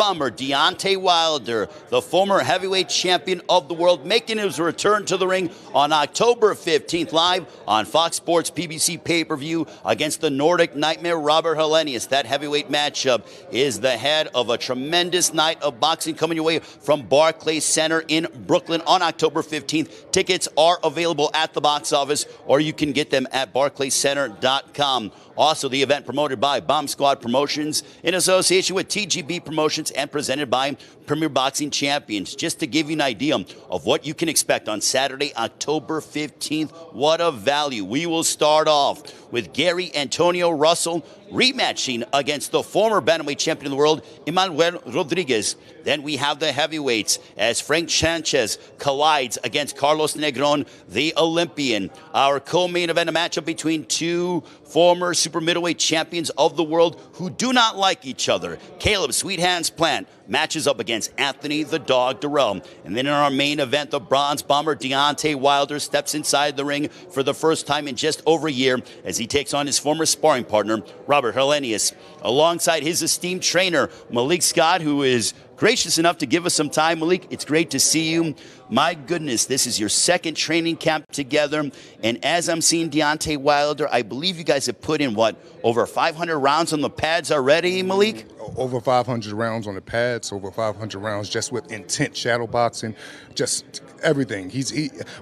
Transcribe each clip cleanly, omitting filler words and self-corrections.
bomber Deontay Wilder, the former heavyweight champion of the world, making his return to the ring on October 15th, live on Fox Sports PBC pay-per-view against the Nordic Nightmare Robert Helenius. That heavyweight matchup is the head of a tremendous night of boxing coming your way from Barclays Center in Brooklyn on October 15th. Tickets are available at the box office, or you can get them at barclayscenter.com. Also, the event promoted by Bomb Squad Promotions in association with TGB Promotions and presented by Premier Boxing Champions. Just to give you an idea of what you can expect on Saturday, October 15th, what a value. We will start off with Gary Antonio Russell rematching against the former bantamweight champion of the world, Emmanuel Rodriguez. Then we have the heavyweights as Frank Sanchez collides against Carlos Negron, the Olympian. Our co-main event, a matchup between two former super middleweight champions of the world who do not like each other. Caleb Sweet Hands Plant matches up against Anthony the Dog Dirrell. And then in our main event, the bronze bomber Deontay Wilder steps inside the ring for the first time in just over a year as he takes on his former sparring partner, Robert Helenius, alongside his esteemed trainer, Malik Scott, who is gracious enough to give us some time. Malik, it's great to see you. My goodness, this is your second training camp together. And as I'm seeing Deontay Wilder, I believe you guys have put in, over 500 rounds on the pads already, Malik? Over 500 rounds on the pads, over 500 rounds just with intent shadow boxing, just everything.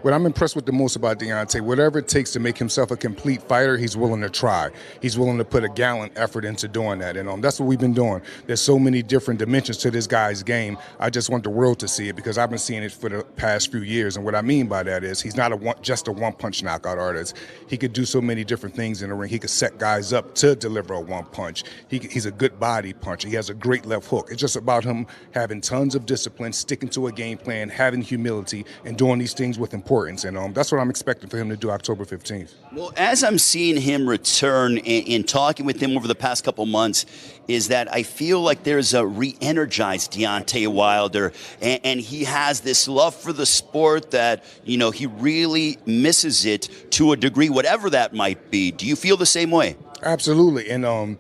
What I'm impressed with the most about Deontay, whatever it takes to make himself a complete fighter, he's willing to try. He's willing to put a gallant effort into doing that. And that's what we've been doing. There's so many different dimensions to this guy's game. I just want the world to see it because I've been seeing it for the past few years. And what I mean by that is he's not just a one-punch knockout artist. He could do so many different things in the ring. He could set guys up to deliver a one-punch. He's a good body puncher. He has a great left hook. It's just about him having tons of discipline, sticking to a game plan, having humility, and doing these things with importance. And that's what I'm expecting for him to do October 15th. Well, as I'm seeing him return and talking with him over the past couple months, is that I feel like there's a re-energized Deontay Wilder, and he has this love for the sport that, he really misses it to a degree, whatever that might be. Do you feel the same way? Absolutely. And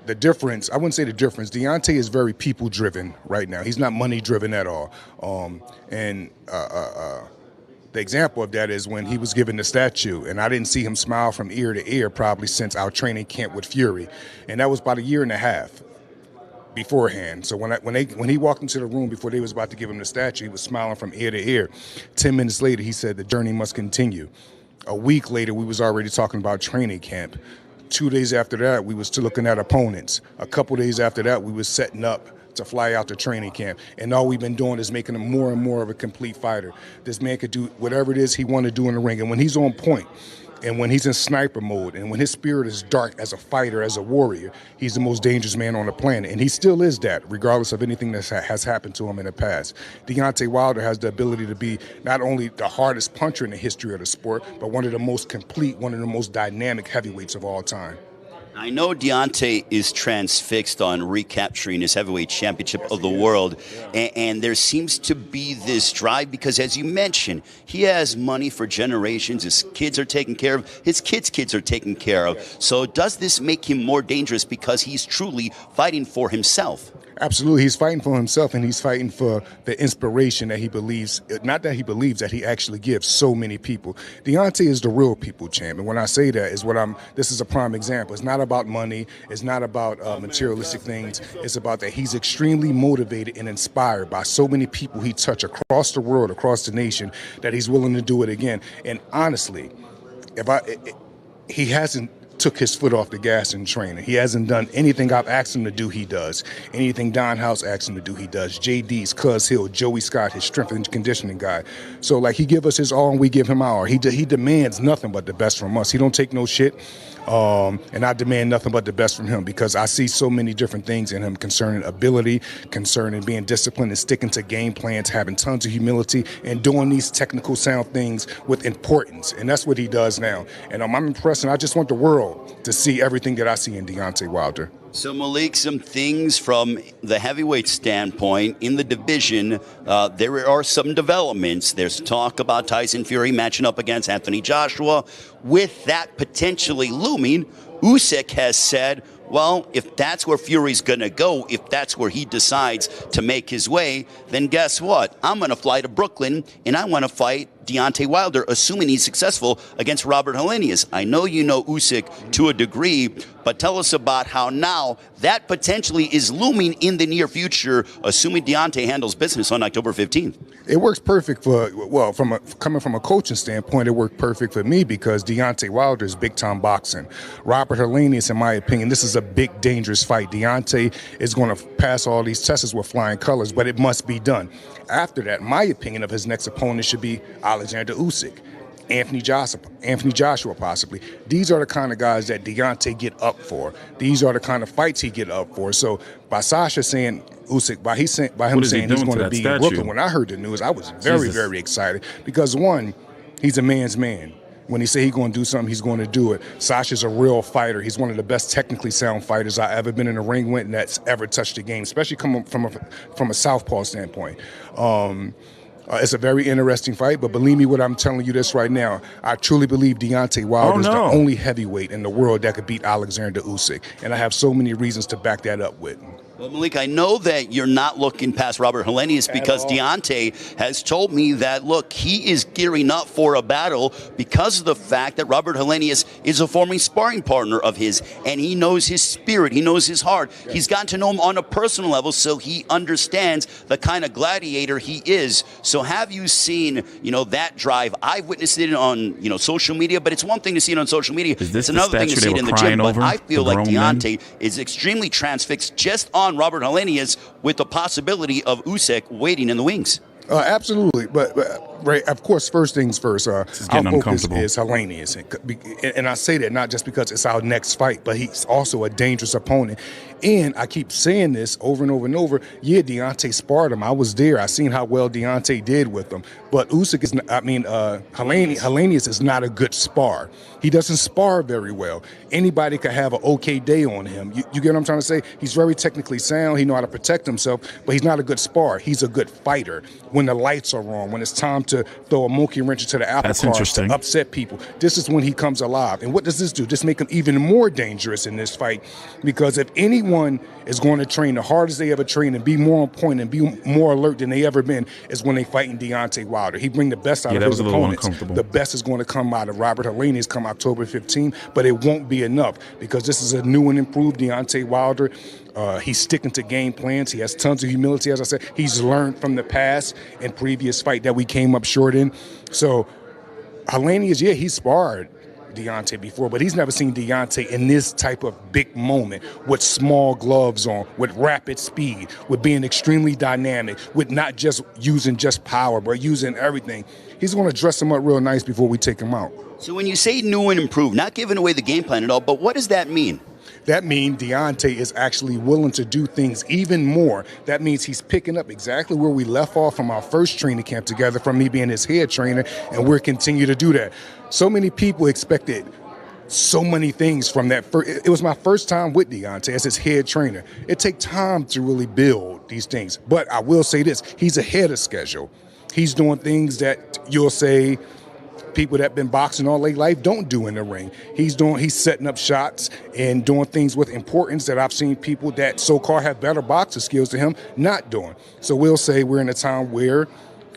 the difference, I wouldn't say the difference, Deontay is very people-driven right now. He's not money-driven at all. The example of that is when he was given the statue, and I didn't see him smile from ear to ear probably since our training camp with Fury. And that was about a year and a half beforehand. So when he walked into the room before they was about to give him the statue, he was smiling from ear to ear. 10 minutes later, he said the journey must continue. A week later, we was already talking about training camp. 2 days after that, we was still looking at opponents. A couple days after that, we was setting up to fly out to training camp. And all we've been doing is making him more and more of a complete fighter. This man could do whatever it is he wanted to do in the ring. And when he's on point, and when he's in sniper mode, and when his spirit is dark as a fighter, as a warrior, he's the most dangerous man on the planet. And he still is that, regardless of anything that has happened to him in the past. Deontay Wilder has the ability to be not only the hardest puncher in the history of the sport, but one of the most complete, one of the most dynamic heavyweights of all time. I know Deontay is transfixed on recapturing his heavyweight championship of the world, and there seems to be this drive because, as you mentioned, he has money for generations. His kids are taken care of. His kids' are taken care of. So does this make him more dangerous because he's truly fighting for himself? Absolutely. He's fighting for himself, and he's fighting for the inspiration that he believes, not that he believes, that he actually gives so many people. Deontay is the real people champ. And when I say that is this is a prime example. It's not about money. It's not about materialistic things. It's about that he's extremely motivated and inspired by so many people he touched across the world, across the nation, that he's willing to do it again. And honestly, he hasn't took his foot off the gas in training. He hasn't done anything I've asked him to do, he does. Anything Don House asked him to do, he does. JD's, Cuz Hill, Joey Scott, his strength and conditioning guy. So, he give us his all and we give him our. He demands nothing but the best from us. He don't take no shit. And I demand nothing but the best from him because I see so many different things in him concerning ability, concerning being disciplined and sticking to game plans, having tons of humility, and doing these technical sound things with importance. And that's what he does now. And I'm impressed, and I just want the world to see everything that I see in Deontay Wilder. So, Malik, some things from the heavyweight standpoint in the division. There are some developments. There's talk about Tyson Fury matching up against Anthony Joshua. With that potentially looming, Usyk has said, Well, if that's where Fury's going to go, if that's where he decides to make his way, then guess what? I'm going to fly to Brooklyn, and I want to fight Deontay Wilder, assuming he's successful against Robert Helenius. I know you know Usyk to a degree, but tell us about how now that potentially is looming in the near future, assuming Deontay handles business on October 15th. It works perfect for, well, coming from a coaching standpoint, it worked perfect for me because Deontay Wilder is big-time boxing. Robert Helenius, in my opinion, this is a big, dangerous fight. Deontay is going to pass all these tests with flying colors, but it must be done. After that, my opinion of his next opponent should be Alexander Usyk, Anthony Joshua possibly. These are the kind of guys that Deontay get up for. These are the kind of fights he get up for. So by Sasha saying Usyk, by him saying he's going to be in Brooklyn, when I heard the news, I was very, very excited because, one, he's a man's man. When he say he's going to do something, he's going to do it. Sasha's a real fighter. He's one of the best technically sound fighters I've ever been in the ring with and that's ever touched the game, especially coming from a southpaw standpoint. It's a very interesting fight, but believe me what I'm telling you this right now. I truly believe Deontay Wilder is the only heavyweight in the world that could beat Alexander Usyk, and I have so many reasons to back that up with. Well, Malik, I know that you're not looking past Robert Helenius because Deontay has told me that, look, he is gearing up for a battle because of the fact that Robert Helenius is a former sparring partner of his, and he knows his spirit, he knows his heart. Yeah. He's gotten to know him on a personal level, so he understands the kind of gladiator he is. So have you seen, that drive? I've witnessed it on, social media, but it's one thing to see it on social media. It's another thing to see it in the gym. But I feel like Deontay is extremely transfixed just on Robert Helenius with the possibility of Usyk waiting in the wings. Absolutely, but right, of course, first things first. Our focus is Helenius, and I say that not just because it's our next fight, but he's also a dangerous opponent. And I keep saying this over and over and over. Yeah, Deontay sparred him. I was there. I seen how well Deontay did with him. But Usyk is, Helenius is not a good spar. He doesn't spar very well. Anybody could have an okay day on him. You get what I'm trying to say? He's very technically sound. He knows how to protect himself, but he's not a good spar. He's a good fighter when the lights are wrong, when it's time to throw a monkey wrench into the apple cart to upset people. This is when he comes alive. And what does this do? This make him even more dangerous in this fight, because if anyone is going to train the hardest they ever train and be more on point and be more alert than they ever been is when they fighting Deontay Wilder. He bring the best out of his opponents. The best is going to come out of Robert Helenius come October 15th, but it won't be enough because this is a new and improved Deontay Wilder. He's sticking to game plans. He has tons of humility, as I said. He's learned from the past and previous fight that we came up short in. So Helenius, yeah, he sparred Deontay before, but he's never seen Deontay in this type of big moment with small gloves on, with rapid speed, with being extremely dynamic, with not just using just power, but using everything. He's going to dress him up real nice before we take him out. So when you say new and improved, not giving away the game plan at all, but what does that mean? That means Deontay is actually willing to do things even more. That means he's picking up exactly where we left off from our first training camp together, from me being his head trainer, and we're continue to do that. So many people expected so many things from that. It was my first time with Deontay as his head trainer. It takes time to really build these things. But I will say this, he's ahead of schedule. He's doing things that you'll say people that have been boxing all their life don't do in the ring. He's setting up shots and doing things with importance that I've seen people that so-called have better boxing skills than him not doing. So we'll say we're in a time where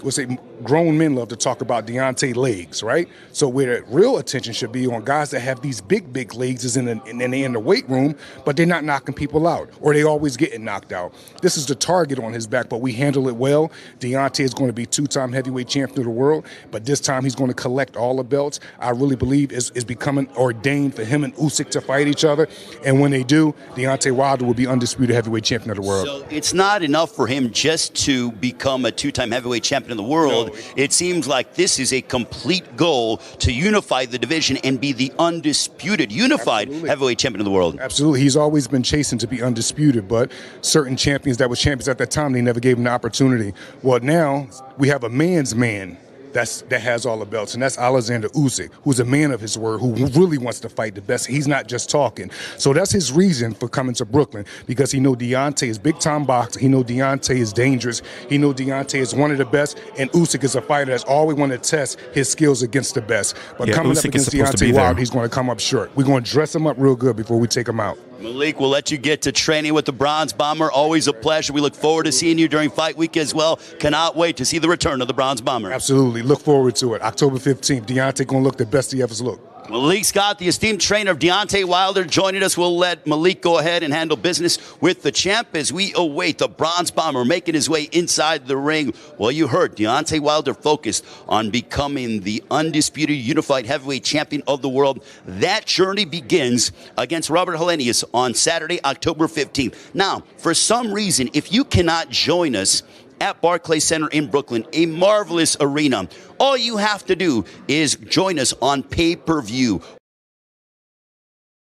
we'll say grown men love to talk about Deontay legs, right? So where the real attention should be on guys that have these big legs is in the weight room, but they're not knocking people out, or they always getting knocked out. This is the target on his back, but we handle it well. Deontay is going to be two-time heavyweight champion of the world, but this time he's going to collect all the belts. I really believe is becoming ordained for him and Usyk to fight each other, and when they do, Deontay Wilder will be undisputed heavyweight champion of the world. So it's not enough for him just to become a two-time heavyweight champion of the world. No. It seems like this is a complete goal to unify the division and be the undisputed, unified heavyweight champion of the world. Absolutely. He's always been chasing to be undisputed, but certain champions that were champions at that time, they never gave him the opportunity. Well, now we have a man's man that has all the belts, and that's Alexander Usyk, who's a man of his word, who really wants to fight the best. He's not just talking. So that's his reason for coming to Brooklyn, because he know Deontay is big-time boxer. He know Deontay is dangerous. He know Deontay is one of the best, and Usyk is a fighter that's always want to test his skills against the best. But coming Usyk up against Deontay Wilder, he's going to come up short. We're going to dress him up real good before we take him out. Malik, we'll let you get to training with the Bronze Bomber. Always a pleasure. We look forward to seeing you during fight week as well. Cannot wait to see the return of the Bronze Bomber. Absolutely. Look forward to it. October 15th, Deontay going to look the best he ever looked. Malik Scott, the esteemed trainer of Deontay Wilder, joining us. We'll let Malik go ahead and handle business with the champ as we await the Bronze Bomber making his way inside the ring. Well, you heard Deontay Wilder focused on becoming the undisputed unified heavyweight champion of the world. That journey begins against Robert Helenius on Saturday, October 15th. Now, for some reason, if you cannot join us at Barclays Center in Brooklyn, a marvelous arena, all you have to do is join us on pay-per-view.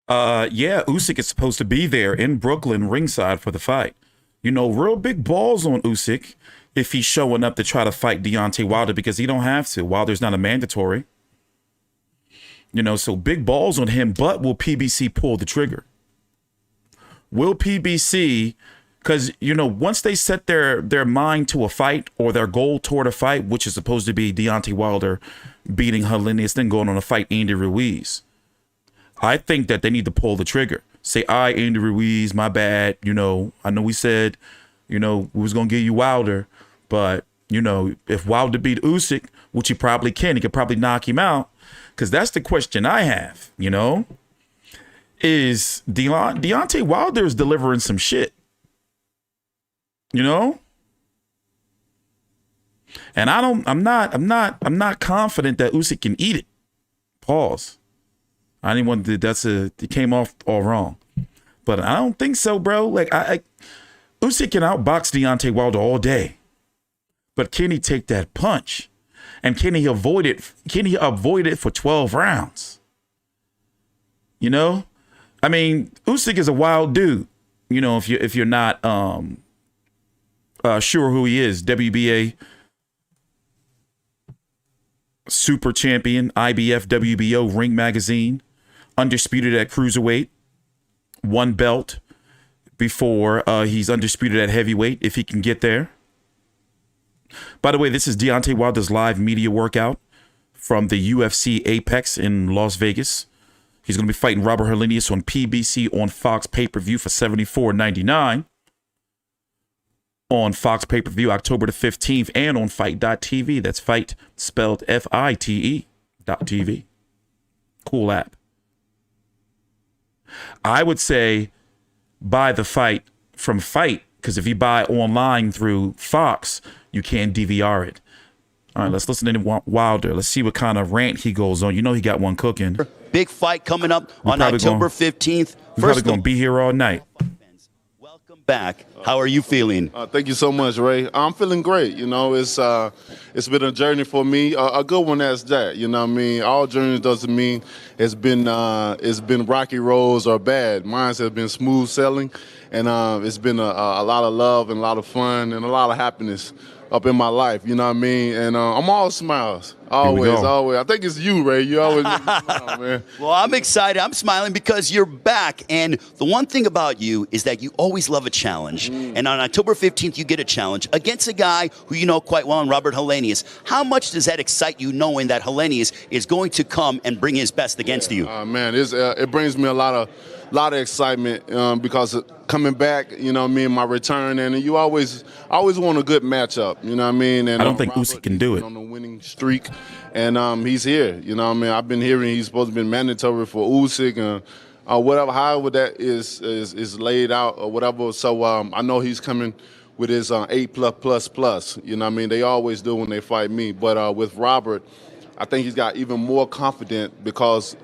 Yeah, Usyk is supposed to be there in Brooklyn ringside for the fight. You know, real big balls on Usyk if he's showing up to try to fight Deontay Wilder, because he don't have to. Wilder's not a mandatory. You know, so big balls on him, but will PBC pull the trigger? Will PBC... Because, you know, once they set their mind to a fight, or their goal toward a fight, which is supposed to be Deontay Wilder beating Helenius, then going on a fight Andy Ruiz, I think that they need to pull the trigger. Say, Andy Ruiz, my bad. You know, I know we said, you know, we was going to give you Wilder. But, you know, if Wilder beat Usyk, which he probably can, he could probably knock him out. Because that's the question I have, you know, is Deontay Wilder is delivering some shit. You know, and I'm not confident that Usyk can eat it. Pause. I didn't want to, it came off all wrong, but I don't think so, bro. Like Usyk can outbox Deontay Wilder all day, but can he take that punch? And can he avoid it? Can he avoid it for 12 rounds? You know, I mean, Usyk is a wild dude. You know, if you're not sure who he is, WBA super champion, IBF, WBO, Ring Magazine, undisputed at cruiserweight, one belt before he's undisputed at heavyweight, if he can get there. By the way, this is Deontay Wilder's live media workout from the UFC Apex in Las Vegas. He's going to be fighting Robert Helenius on PBC on Fox pay-per-view for $74.99. On Fox pay-per-view October the 15th, and on fight.tv. That's fight spelled FITE.tv. Cool app. I would say buy the fight from Fight, because if you buy online through Fox, you can't DVR it. All right, let's listen to Wilder. Let's see what kind of rant he goes on. You know he got one cooking. Big fight coming up on October 15th. We're probably going to be here all night. Back. How are you feeling? Thank you so much, Ray. I'm feeling great. You know, it's been a journey for me, a good one as that. You know what I mean? All journeys doesn't mean it's been rocky roads or bad. Mine has been smooth sailing, and it's been a lot of love and a lot of fun and a lot of happiness up in my life, you know what I mean? And I'm all smiles, always. I think it's you, Ray. You always make me smile, man. Well, I'm excited. I'm smiling because you're back. And the one thing about you is that you always love a challenge. And on October 15th, you get a challenge against a guy who you know quite well, Robert Helenius. How much does that excite you, knowing that Helenius is going to come and bring his best against you? Man, it brings me a lot of excitement because coming back, you know what I mean, my return, and you always want a good matchup, you know what I mean? And I don't think Usyk can do it. On the winning streak, and he's here, you know what I mean? I've been hearing he's supposed to be mandatory for Usyk, and whatever, however that is laid out or whatever. So I know he's coming with his 8+++. You know what I mean? They always do when they fight me. But with Robert, I think he's got even more confident because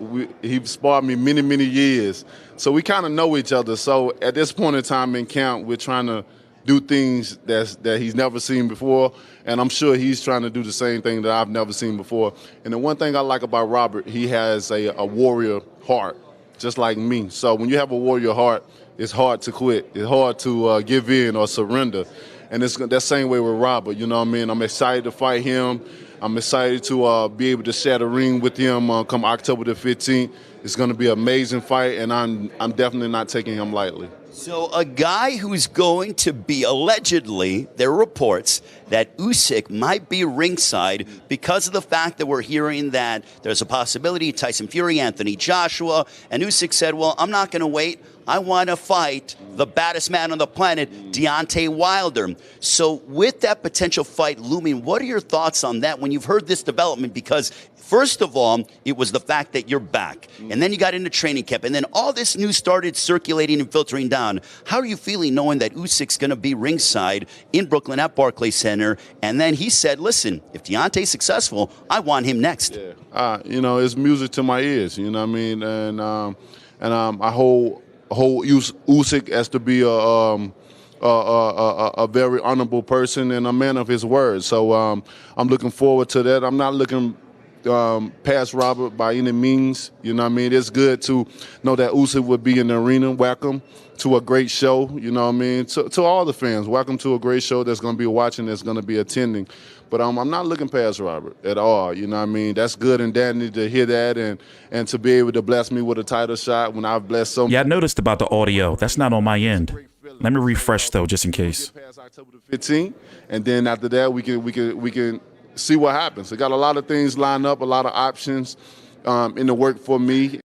he sparred me many, many years. So we kind of know each other. So at this point in time in camp, we're trying to do things that he's never seen before. And I'm sure he's trying to do the same thing that I've never seen before. And the one thing I like about Robert, he has a warrior heart, just like me. So when you have a warrior heart, it's hard to quit. It's hard to give in or surrender. And it's that same way with Robert, you know what I mean? I'm excited to fight him. I'm excited to be able to share the ring with him come October the 15th. It's going to be an amazing fight, and I'm definitely not taking him lightly. So a guy who's going to be, allegedly, there are reports, that Usyk might be ringside because of the fact that we're hearing that there's a possibility Tyson Fury, Anthony Joshua, and Usyk said, well, I'm not going to wait. I want to fight the baddest man on the planet, Deontay Wilder. So with that potential fight looming, what are your thoughts on that when you've heard this development? Because first of all, it was the fact that you're back, and then you got into training camp, and then all this news started circulating and filtering down. How are you feeling knowing that Usyk's going to be ringside in Brooklyn at Barclays Center? And then he said, listen, if Deontay's successful, I want him next. Yeah. It's music to my ears, you know what I mean? And I hold Usyk as to be a very honorable person and a man of his word. So I'm looking forward to that. I'm not looking past Robert by any means. You know what I mean? It's good to know that Usyk would be in the arena. Welcome to a great show. You know what I mean? To all the fans, welcome to a great show that's going to be watching, that's going to be attending. But I'm not looking past Robert at all. You know what I mean? That's good and dandy to hear that and to be able to bless me with a title shot when I've blessed so many. Yeah, I noticed about the audio. That's not on my end. Let me refresh though, just in case. Past October the 15th, and then after that we can see what happens. I got a lot of things lined up, a lot of options in the work for me.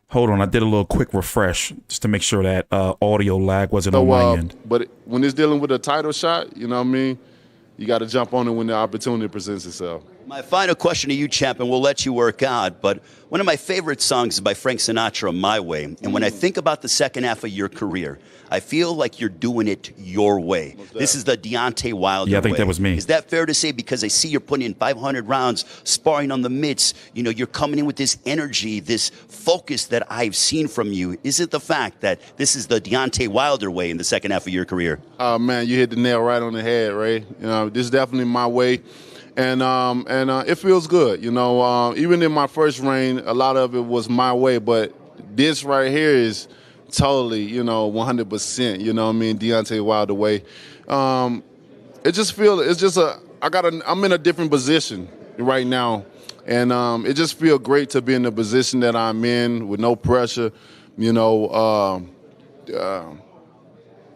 Hold on, I did a little quick refresh just to make sure that audio lag wasn't on my end. But when it's dealing with a title shot, you know what I mean? You got to jump on it when the opportunity presents itself. My final question to you, champ, and we'll let you work out, but one of my favorite songs is by Frank Sinatra, My Way. And when I think about the second half of your career, I feel like you're doing it your way. This is the Deontay Wilder way. Yeah, I think that was me. Is that fair to say? Because I see you're putting in 500 rounds, sparring on the mitts. You know, you're coming in with this energy, this focus that I've seen from you. Is it the fact that this is the Deontay Wilder way in the second half of your career? Oh, man, you hit the nail right on the head, Ray. You know, this is definitely my way. And it feels good. You know, even in my first reign, a lot of it was my way. But this right here is totally, 100%, you know what I mean, Deontay Wilder way. I'm in a different position right now. And it just feels great to be in the position that I'm in with no pressure,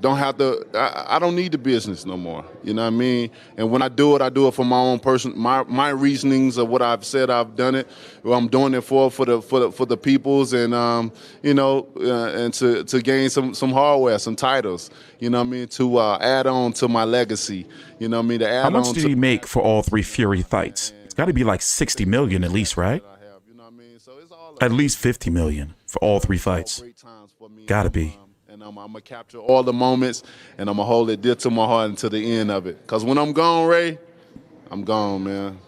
don't have to. I don't need the business no more. You know what I mean? And when I do it for my own my reasonings of what I've said. I've done it. I'm doing it for the peoples, and and to gain some hardware, some titles. You know what I mean? To add on to my legacy. You know what I mean? To add How much on did he make for all three Fury fights? It's got to be like $60 million at least, right? At least $50 million for all three fights. Got to be. And I'm going to capture all the moments, and I'm going to hold it dear to my heart until the end of it. Because when I'm gone, Ray, I'm gone, man.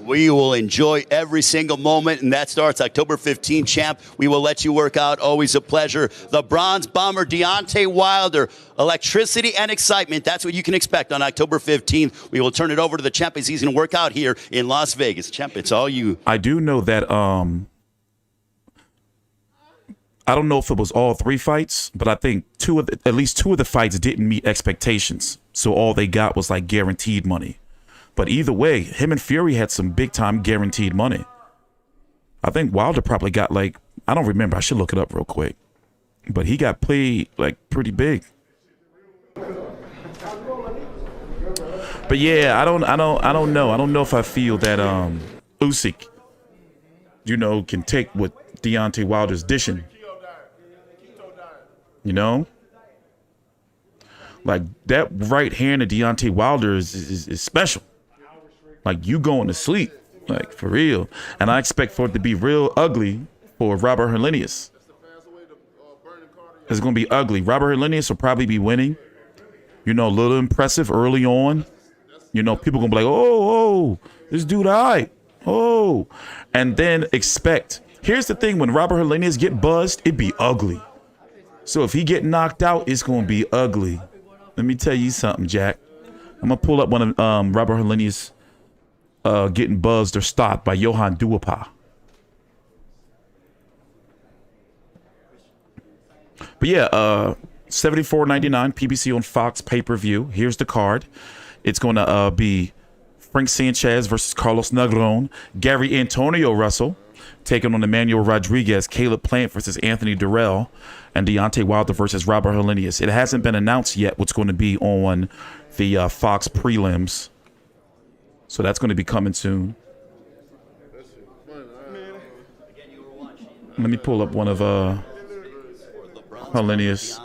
We will enjoy every single moment, and that starts October 15th, champ. We will let you work out. Always a pleasure. The Bronze Bomber, Deontay Wilder. Electricity and excitement. That's what you can expect on October 15th. We will turn it over to the champ as he's going to work out here in Las Vegas. Champ, it's all you. I do know that I don't know if it was all three fights, but I think at least two of the fights didn't meet expectations. So all they got was like guaranteed money. But either way, him and Fury had some big time guaranteed money. I think Wilder probably got like, I don't remember. I should look it up real quick. But he got paid like pretty big. But yeah, I don't know. I don't know if I feel that Usyk, can take what Deontay Wilder's dishing. Like that right hand of Deontay Wilder is special. Like you going to sleep, like for real. And I expect for it to be real ugly for Robert Helenius. It's going to be ugly. Robert Helenius will probably be winning. A little impressive early on. People going to be like, oh, this dude, all right. Oh. And then expect. Here's the thing. When Robert Helenius get buzzed, it be ugly. So if he get knocked out, it's going to be ugly. Let me tell you something, Jack. I'm going to pull up one of Robert Helenius getting buzzed or stopped by Johan Duapa. But yeah, $74.99 PBC on Fox pay-per-view. Here's the card. It's going to be Frank Sanchez versus Carlos Negron, Gary Antonio Russell taking on Emmanuel Rodriguez, Caleb Plant versus Anthony Dirrell, and Deontay Wilder versus Robert Helenius. It hasn't been announced yet what's going to be on the Fox prelims, so that's going to be coming soon. Let me pull up one of Helenius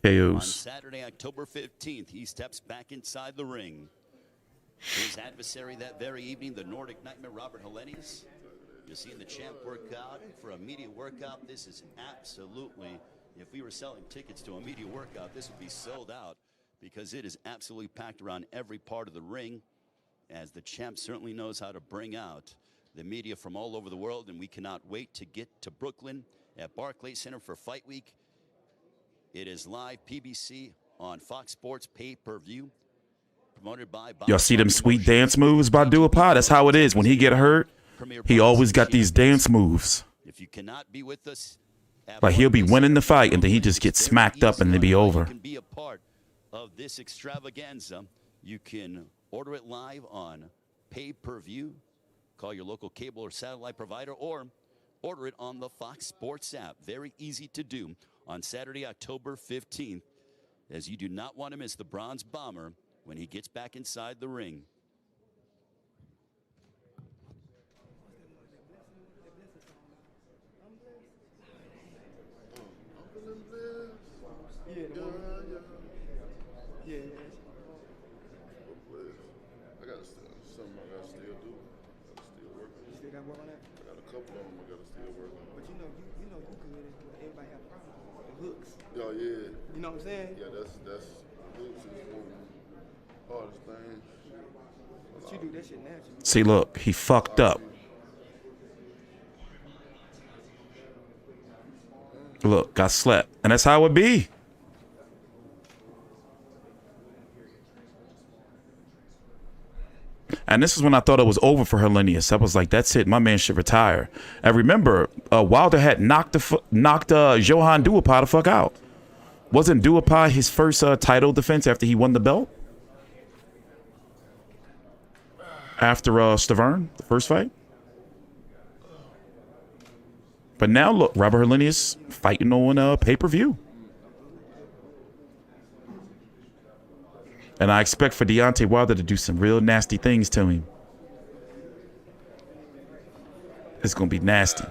KOs. On Saturday, October 15th, he steps back inside the ring. His adversary that very evening, the Nordic Nightmare, Robert Helenius. You're seeing the champ work out for a media workout. This is absolutely, if we were selling tickets to a media workout, this would be sold out because it is absolutely packed around every part of the ring, as the champ certainly knows how to bring out the media from all over the world, and we cannot wait to get to Brooklyn at Barclays Center for Fight Week. It is live PBC on Fox Sports pay-per-view, promoted by Y'all see them sweet dance moves by Duapod? That's how it is. When he get hurt, he always got these dance moves. If you cannot be with us, like he'll be winning the fight and then he just gets smacked up and then be over. You can be a part of this extravaganza. You can order it live on pay-per-view. Call your local cable or satellite provider, or order it on the Fox Sports app. Very easy to do on Saturday, October 15th, as you do not want to miss the Bronze Bomber when he gets back inside the ring. Oh yeah. You know what I'm saying? Yeah, that's hooks is one of the hardest things. But you do that shit naturally. See, look, he fucked up. Look, got slept. And that's how it be. And this is when I thought it was over for Helenius. I was like, that's it. My man should retire. And remember, Wilder had knocked Johan Duhaupas the fuck out. Wasn't Duhaupas his first title defense after he won the belt? After Stavern, the first fight? But now, look, Robert Helenius fighting on pay-per-view. And I expect for Deontay Wilder to do some real nasty things to him. It's going to be nasty.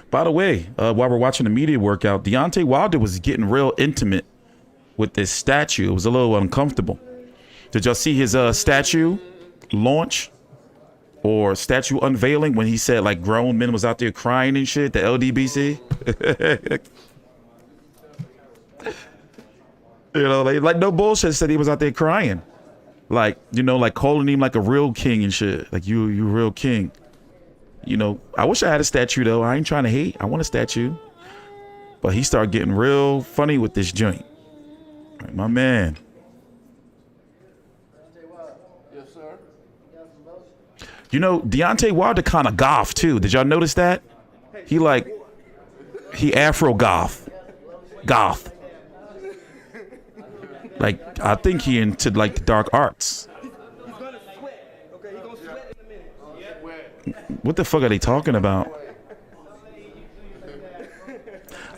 By the way, while we're watching the media workout, Deontay Wilder was getting real intimate with this statue. It was a little uncomfortable. Did y'all see his statue launch or statue unveiling when he said like grown men was out there crying and shit, the LDBC? You know, like no bullshit, said he was out there crying. Like, you know, like calling him like a real king and shit. Like you real king. You know, I wish I had a statue though. I ain't trying to hate. I want a statue. But he started getting real funny with this joint. Like, my man. Yes, sir. You know, Deontay Wilder kind of goth too. Did y'all notice that? He Afro goth. Goth. Like, I think he into like the dark arts. He's gonna sweat. Okay, he's gonna sweat in a minute. What the fuck are they talking about?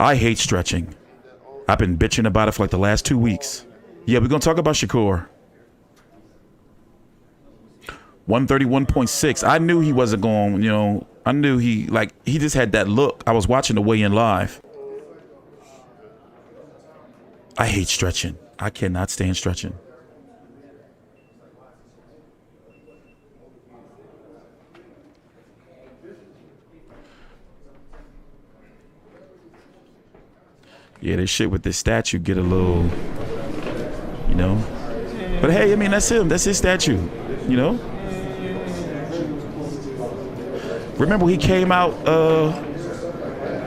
I hate stretching. I've been bitching about it for like the last 2 weeks. Yeah, we're gonna talk about Shakur. 131.6. I knew he wasn't going, you know, I knew he just had that look. I was watching the weigh-in live. I hate stretching. I cannot stand stretching. Yeah, this shit with this statue get a little, you know. But hey, I mean, that's him. That's his statue, you know. Remember he came out,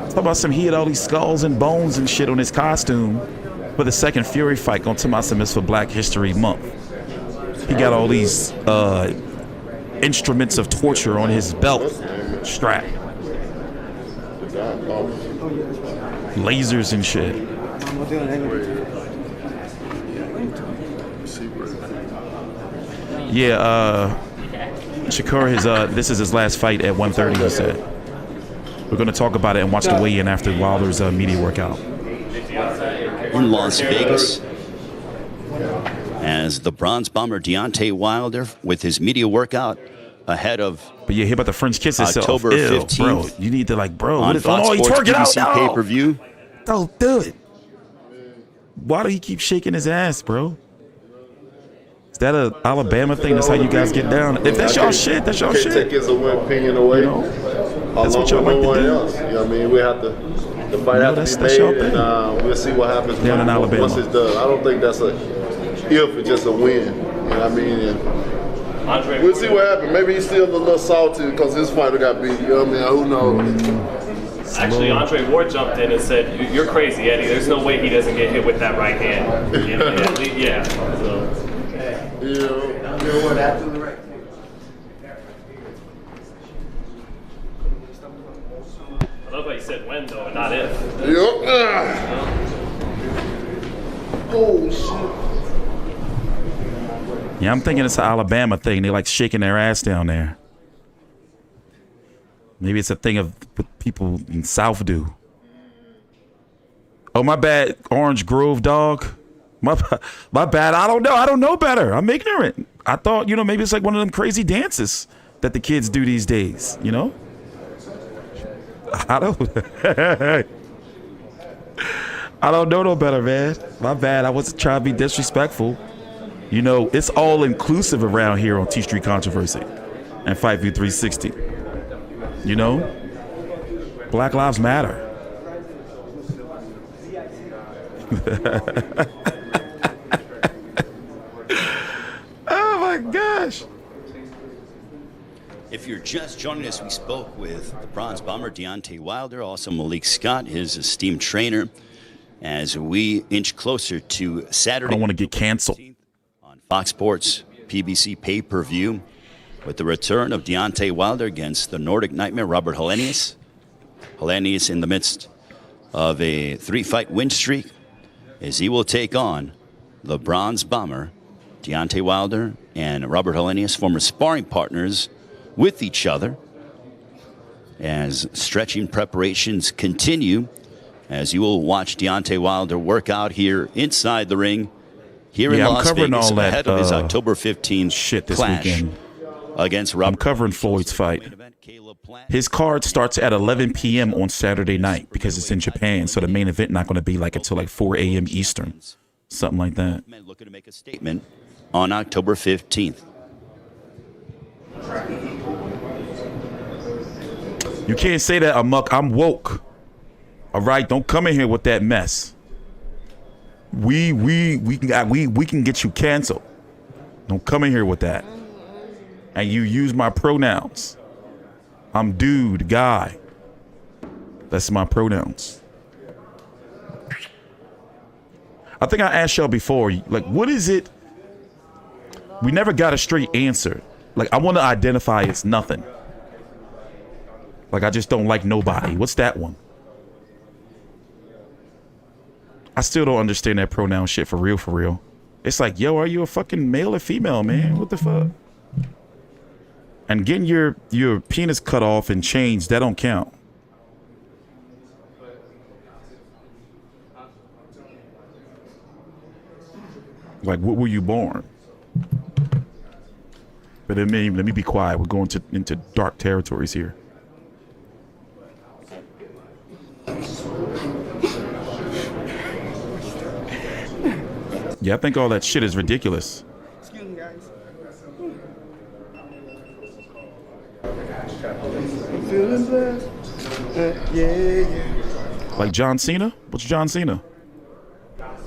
talking about he had all these skulls and bones and shit on his costume for the second Fury fight. Gonna tell myself it's for Black History Month. He got all these instruments of torture on his belt strap. Lasers and shit. Yeah, Shakur, this is his last fight at 130, he said. We're going to talk about it and watch the weigh-in after Wilder's media workout. In Las Vegas, as the bronze bomber Deontay Wilder with his media workout ahead of But yeah, hear about the French kiss itself. October 15th. Bro, you need to bro. On What is, Fox he's Sports twerking out. PBC pay-per-view. Don't do it. Why do he keep shaking his ass, bro? Is that a Alabama thing? That's how you guys get down. If that's y'all shit, that's y'all shit. Take his opinion away. You know? That's what y'all like to do. Else. You know what I mean? We have to. The fight has to be made, and we'll see what happens down in Alabama. Once it's done. I don't think that's a if, it's just a win. You know what I mean? And we'll see what happens. Maybe he's still a little salty because his fighter got beat. You know what I mean? Who knows? Actually, Andre Ward jumped in and said, "You're crazy, Eddie. There's no way he doesn't get hit with that right hand." Yeah. So. What happened? I love how you said when though, and not if. Yep. Oh shit. Yeah, I'm thinking it's an Alabama thing. They like shaking their ass down there. Maybe it's a thing of what people in South do. Oh, my bad, Orange Grove dog. My bad. I don't know. I don't know better. I'm ignorant. I thought, maybe it's like one of them crazy dances that the kids do these days, I don't know no better, man. My bad. I wasn't trying to be disrespectful. It's all inclusive around here on T Street Controversy and Fight View 360. Black Lives Matter. Oh my gosh. If you're just joining us, we spoke with the bronze bomber Deontay Wilder, also Malik Scott, his esteemed trainer, as we inch closer to Saturday. I don't want to get canceled. On Fox Sports PBC pay-per-view with the return of Deontay Wilder against the Nordic Nightmare, Robert Helenius. Helenius in the midst of a 3-fight win streak as he will take on the bronze bomber Deontay Wilder and Robert Helenius, former sparring partners with each other, as stretching preparations continue, as you will watch Deontay Wilder work out here inside the ring here in Las Vegas ahead of his October 15th shit this clash weekend against Robert. I'm covering Floyd's fight. His card starts at 11 p.m. on Saturday night because it's in Japan, so the main event not going to be until 4 a.m. Eastern, something like that. Looking to make a statement on October 15th. You can't say that, Amok. I'm woke. All right, don't come in here with that mess. We can get you canceled. Don't come in here with that. And you use my pronouns. I'm dude, guy. That's my pronouns. I think I asked y'all before, what is it? We never got a straight answer. I want to identify as nothing. I just don't like nobody. What's that one? I still don't understand that pronoun shit for real, for real. It's yo, are you a fucking male or female, man? What the fuck? And getting your penis cut off and changed, that don't count. What were you born? But let me be quiet. We're going into dark territories here. Yeah, I think all that shit is ridiculous. Excuse me, guys. Feeling blessed. Yeah. Like John Cena? What's John Cena?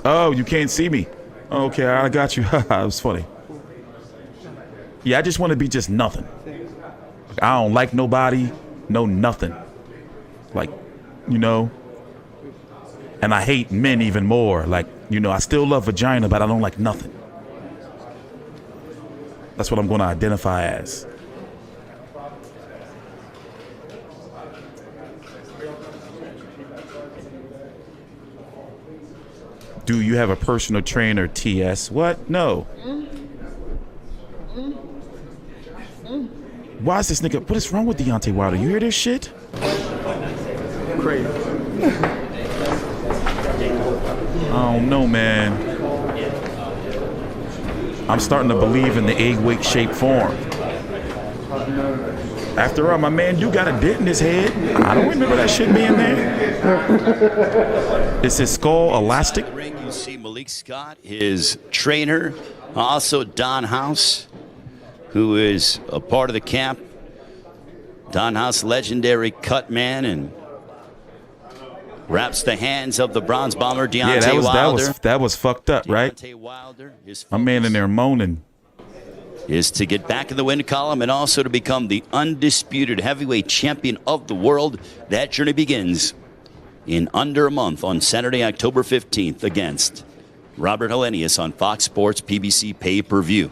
Oh, you can't see me. Okay, I got you. That was funny. Yeah, I just want to be just nothing. I don't like nobody, no nothing. And I hate men even more. I still love vagina, but I don't like nothing. That's what I'm going to identify as. Do you have a personal trainer, TS? What? No. Why is this nigga? What is wrong with Deontay Wilder? You hear this shit? Crazy. I don't know, man. I'm starting to believe in the egg weight shape form. After all, my man do got a dent in his head. I don't remember that shit being there. Is his skull elastic? Ring, you see Malik Scott, his trainer, also Don House, who is a part of the camp. Don House, legendary cut man, and wraps the hands of the bronze bomber Deontay Wilder. That was fucked up, right? Deontay Wilder, his My man in there moaning. is to get back in the win column and also to become the undisputed heavyweight champion of the world. That journey begins in under a month on Saturday, October 15th against Robert Helenius on Fox Sports PBC pay-per-view.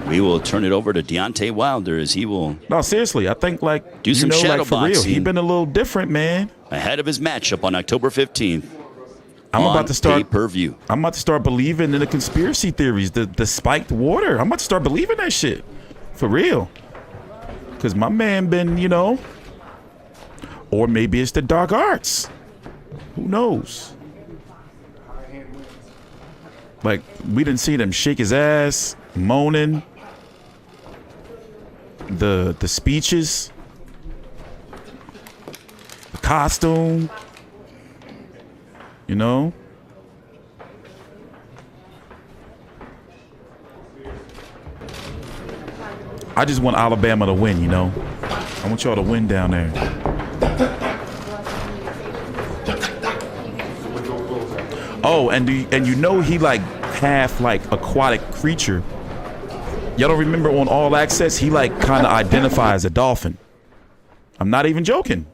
We will turn it over to Deontay Wilder as he will No, seriously, I think like do some shadow like for real. boxing. He been a little different, man. ahead of his matchup on October 15th. I'm about to start pay-per-view. I'm about to start believing in the conspiracy theories, the spiked water. I'm about to start believing that shit. For real. Cause my man been, you know. Or maybe it's the dark arts. Who knows? Like, we didn't see them shake his ass, moaning. The speeches. The costume. You know? I just want Alabama to win, you know? I want y'all to win down there. Oh, and you know he like half like aquatic creature. Y'all don't remember on All Access, he like kind of identifies as a dolphin. I'm not even joking.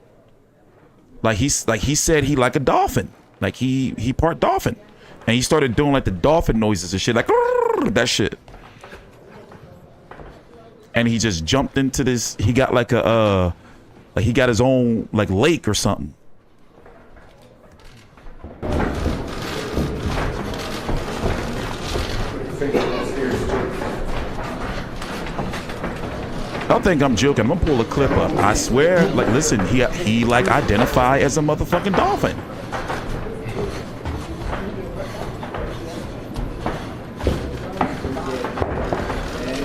Like he said he like a dolphin. Like he part dolphin. And he started doing like the dolphin noises and shit, like that shit. And he just jumped into this, he got like a like he got his own like lake or something. I think I'm joking. I'm gonna pull a clip up. I swear, like, listen, he like identify as a motherfucking dolphin.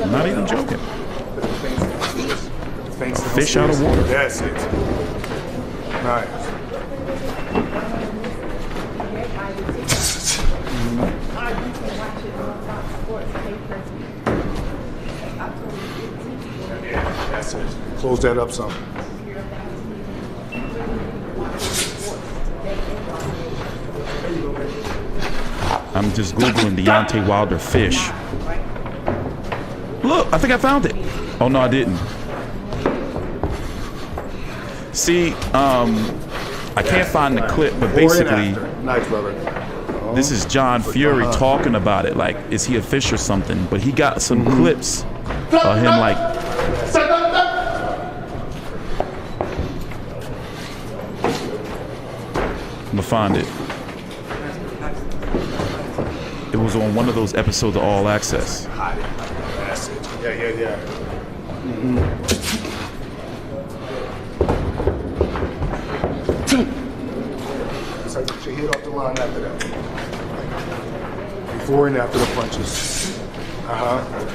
I'm not even joking. Fish out of water. That's it. Nice. That's it. Close that up some. I'm just Googling Deontay Wilder fish. Look, I think I found it. Oh, no, I didn't. See, I can't find the clip, but basically, nice, brother. this is John Fury talking about it. Like, is he a fish or something? But he got some clips of him, like, I'm gonna find it. It was on one of those episodes of All Access. That's it. Yeah. So get your head off the line after that. Before and after the punches. Yeah.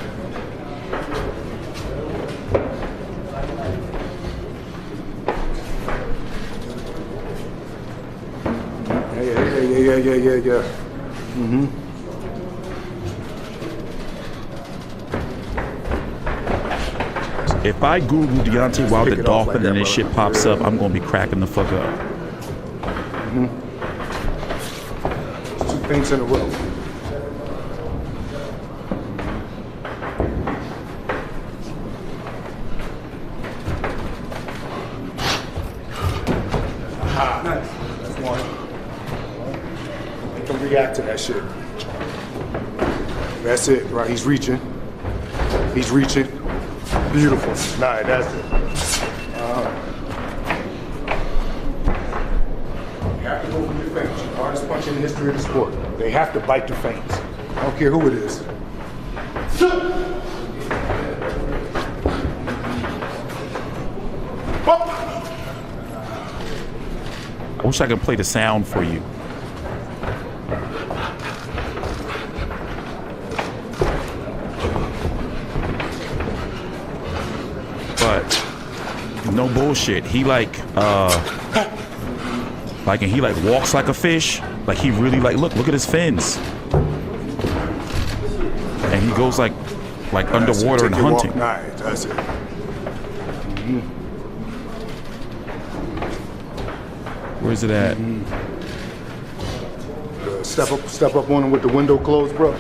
If I Google Deontay Wilder dolphin and this shit pops up, I'm gonna be cracking the fuck up. Two things in a row. Nice. That's one. Make him react to that shit. That's it, right? He's reaching. Beautiful. Nah, that's it. You have to go for your feints. The hardest punch in the history of the sport. They have to bite the feints. I don't care who it is. I wish I could play the sound for you. But no bullshit. He and he walks like a fish. Like he really look at his fins. And he goes like underwater and hunting. That's it. Where's it at? Step up on him with the window closed, bro.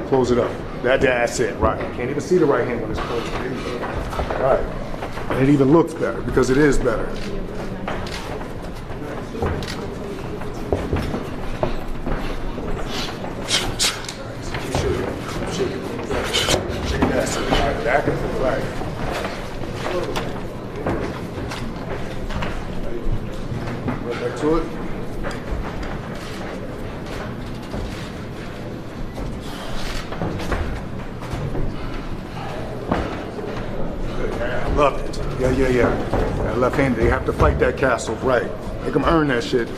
Close it up. That's it, right. Can't even see the right hand when it's closed. Right. And it even looks better because it is better. Back and forth, right. Right back to it. Love it. Yeah. That left hand, they have to fight that castle, right. Make them earn that shit.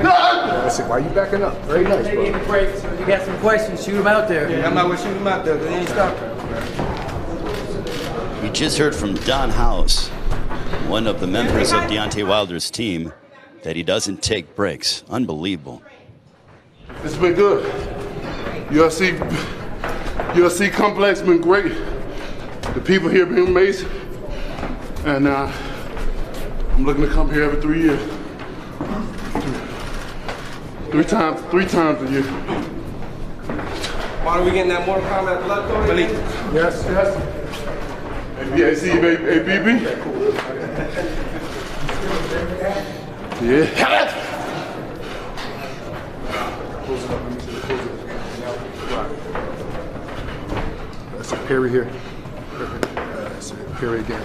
That's it. Why you backing up? Very nice, bro. Take a break. So if you got some questions, shoot them out there. Yeah, I'm not gonna shoot him out there because he ain't stopping. We just heard from Don House, one of the members of Deontay Wilder's team, that he doesn't take breaks. Unbelievable. It's been good. UFC complex been great. The people here been amazing. And I'm looking to come here every 3 years. Three times a year. Why are we getting that Mortal Kombat blood though? Yes. ABAC, ABB? Yeah. Close it up. Let me see. Close it up. That's a parry here. That's it. Parry again.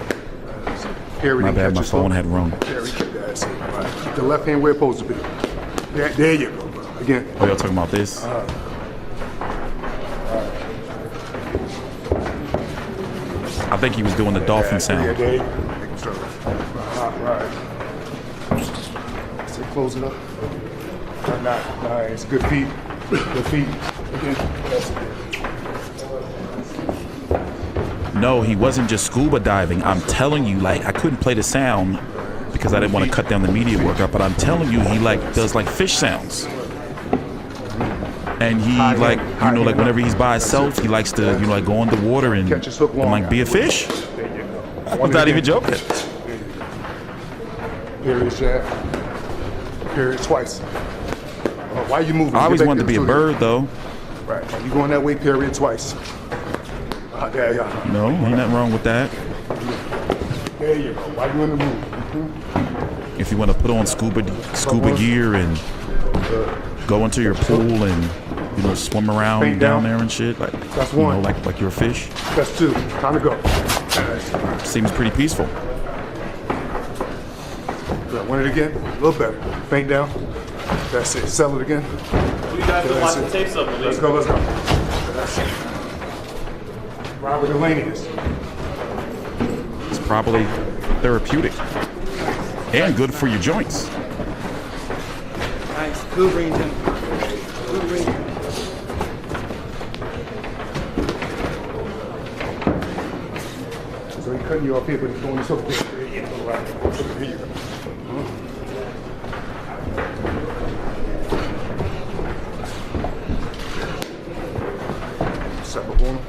Parry. My bad, my phone had rung. Parry. That's it. Right. Keep the left hand where it's supposed to be. There you go, bro. Again. Oh, y'all talking about this? I think he was doing the dolphin sound. Yeah, there you go. Right. So close it up. Nice. Good feet. Good feet. Again. That's it. No, he wasn't just scuba diving. I'm telling you, I couldn't play the sound because I didn't want to cut down the media workout, but I'm telling you, he does fish sounds. And he whenever he's by himself, he likes to go underwater and be a fish. I'm not even joking. Parry jab. Parry twice. Why are you moving? I always wanted to be a bird though. Right. You going that way, parry it twice. There you go. No, ain't nothing wrong with that. There you go. Why you in the move? If you want to put on scuba gear and go into your pool and swim around down there and shit, That's one. like you're a fish. That's two. Time to go. Seems pretty peaceful. Good. Want it again? A little better. Faint down. That's it. Sell it again. You guys can watch the tapes up, Let's go. That's it. Robert Helenius. It's probably therapeutic and good for your joints. Nice. Good range. Good range. So he's cutting you off here, but he's going this over there. There you go. Right. Here you go. Step up on him.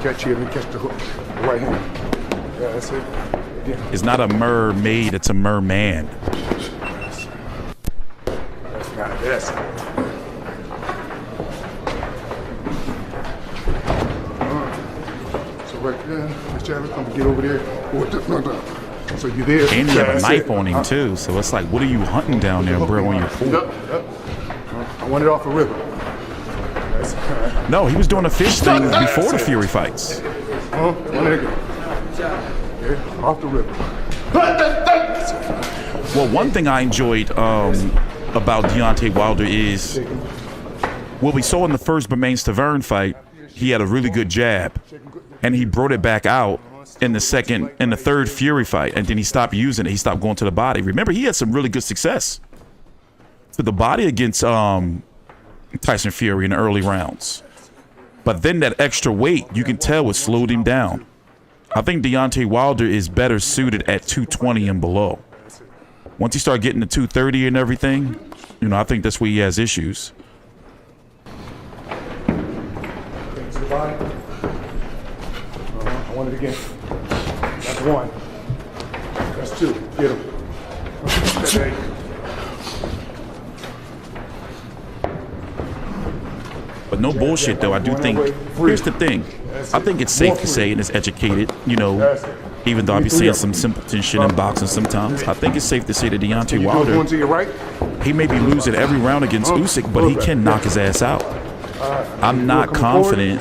Catch you and catch the hook. The right hand. Yeah, that's it. Yeah. It's not a mermaid, it's a merman. That's it. So right there, Mr. Chavez, come get over there. So you're there. And you have a knife on him too, so it's what are you hunting down there, bro, on your pool? Yep. I want it off the river. No, he was doing the fish thing before the Fury fights. One leg. Yeah, off the river. Well, one thing I enjoyed about Deontay Wilder is what we saw in the first Bermain-Stavern fight. He had a really good jab, and he brought it back out in the third Fury fight, and then he stopped using it. He stopped going to the body. Remember, he had some really good success to the body against Tyson Fury in the early rounds. But then that extra weight, you can tell, it slowed him down. I think Deontay Wilder is better suited at 220 and below. Once he started getting to 230 and everything, you know, I think that's where he has issues. To the body. I want it again. That's one. That's two. Get him. There you go. But no bullshit, though. I do think, here's the thing. I think it's safe to say, and it's educated, you know, even though I'll be saying some simpleton shit in boxing sometimes, I think it's safe to say that Deontay Wilder, he may be losing every round against Usyk, but he can knock his ass out. I'm not confident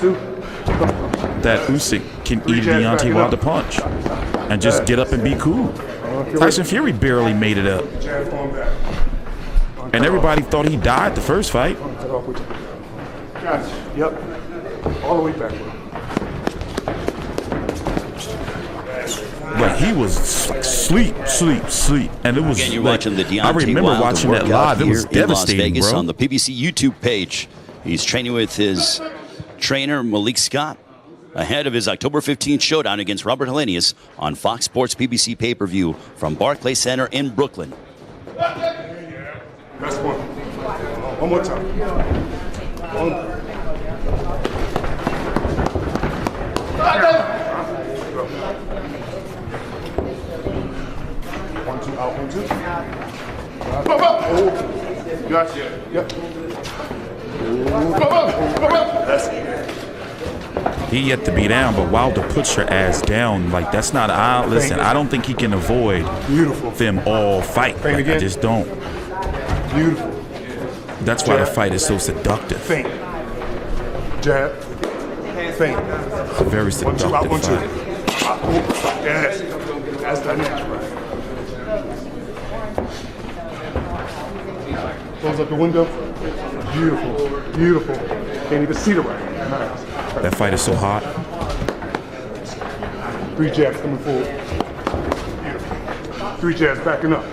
that Usyk can eat Deontay Wilder punch and just get up and be cool. Tyson Fury barely made it up. And everybody thought he died the first fight. Yep. All the way back. But he was sleep, and it was. Again, you're like, watching the Deontay I remember Wilder watching that workout live. It was here in Las devastating, Vegas bro. on the PBC YouTube page. He's training with his trainer Malik Scott ahead of his October 15th showdown against Robert Helenius on Fox Sports PBC pay-per-view from Barclays Center in Brooklyn. That's one. One more time. One. 1, 2, out, 1, 2. Gotcha. Yep. That's it. He yet to be down, but Wilder puts your ass down. Like, that's not. Listen, I don't think he can avoid them all fight. Like, I just don't. Beautiful. That's why the fight is so seductive. Feint. Jab. Feint. It's a very 1, 2, out, 1, 2. seductive fight. Yes. That's dynamic. Close up the window. Beautiful. Beautiful. Can't even see the right. Nice. That fight is so hot. 3 jabs coming forward. Beautiful. 3 jabs backing up.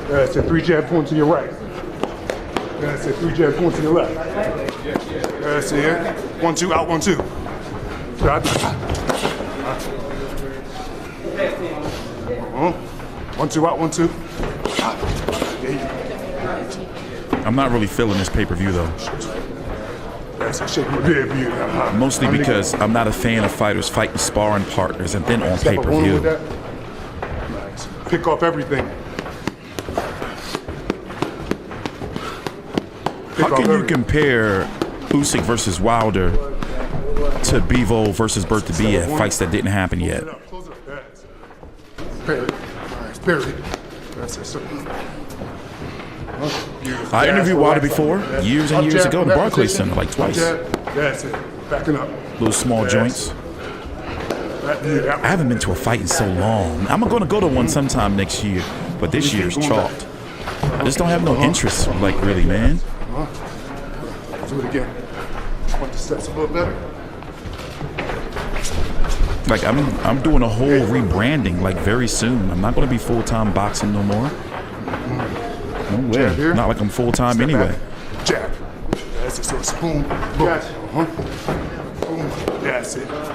That's it. 3 jabs going to your right. That's it. 3 jabs going to your left. That's it. 1, 2, out, 1, 2. Got it. 1, 2, out, 1, 2. There you go. I'm not really feeling this pay-per-view, though. That's a shake my beard view. Mostly because I'm not a fan of fighters fighting sparring partners and then on pay-per-view. Nice. Pick off everything. How can you compare Usyk versus Wilder to Bivol versus Berthabia, fights that didn't happen yet? Parry. Nice. Parry. That's it, sir. I interviewed Wilder before, years and years ago in the Barclays Center, like twice. That's it. Backing up. Little small joints. I haven't been to a fight in so long. I'm going to go to one sometime next year, but this year's chalked. I just don't have no interest, like, really, man. Do it again. Want the steps a little better? Like, I'm doing a whole rebranding, like, very soon. I'm not going to be full-time boxing no more. No way. Not like I'm full-time anyway. Jab. That's it. So it's boom, boom. Boom. That's it. Boom.